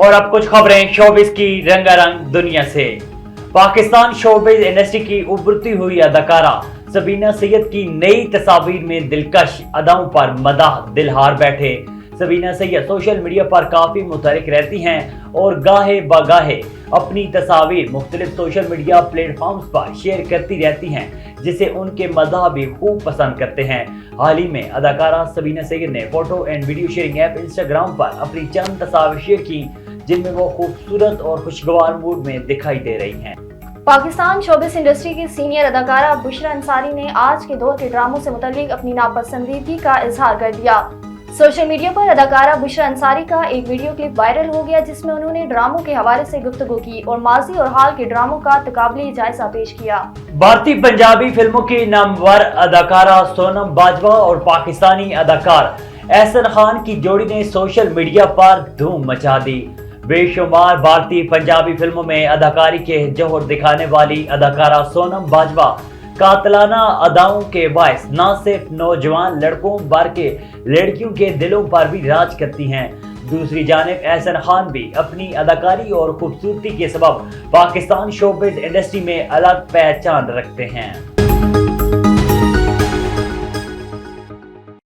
और अब कुछ खबरें शोबिस की रंगारंग दुनिया से। पाकिस्तान शोबिस इंडस्ट्री की उभरती हुई अदाकारा सबीना सैयद की नई तस्वीर में दिलकश अदाओं पर मदाह दिल हार बैठे। सबीना सैयद सोशल मीडिया पर काफी मुतहरिक रहती हैं और गाहे बगाहे अपनी तस्वीर मुख्तलिफ सोशल मीडिया प्लेटफॉर्म्स पर शेयर करती रहती हैं, जिसे उनके मदाह भी खूब पसंद करते हैं। हाल ही में अदाकारा सबीना सैयद ने photo and video sharing app Instagram पर अपनी चंद तस्वीर शेयर की, जिनमें वो खूबसूरत और खुशगवार मूड में दिखाई दे रही हैं। पाकिस्तान शोबिस इंडस्ट्री की सीनियर अदाकारा बुशरा अंसारी ने आज के दौर के ड्रामों से मुताल्लिक अपनी नापसंदीदगी का इजहार कर दिया। सोशल मीडिया पर अदाकारा बुशरा अंसारी का एक वीडियो क्लिप वायरल हो गया, जिसमें उन्होंने ड्रामों के हवाले से गुफ्तगू की और माजी और हाल के ड्रामों का तकाबली जायजा पेश किया। भारतीय पंजाबी फिल्मों की नामवर अदाकारा सोनम बाजवा और पाकिस्तानी अदाकार एहसन खान की जोड़ी ने सोशल मीडिया पर धूम मचा दी। बेशुमार भारतीय पंजाबी फिल्मों में अदाकारी के जौहर दिखाने वाली अदाकारा सोनम बाजवा कातलाना अदाओं के बायस न सिर्फ नौजवान लड़कों बल्कि लड़कियों के दिलों पर भी राज करती हैं। दूसरी जानिब एहसन खान भी अपनी अदाकारी और खूबसूरती के सबब पाकिस्तान शोबिस इंडस्ट्री में अलग पहचान रखते हैं।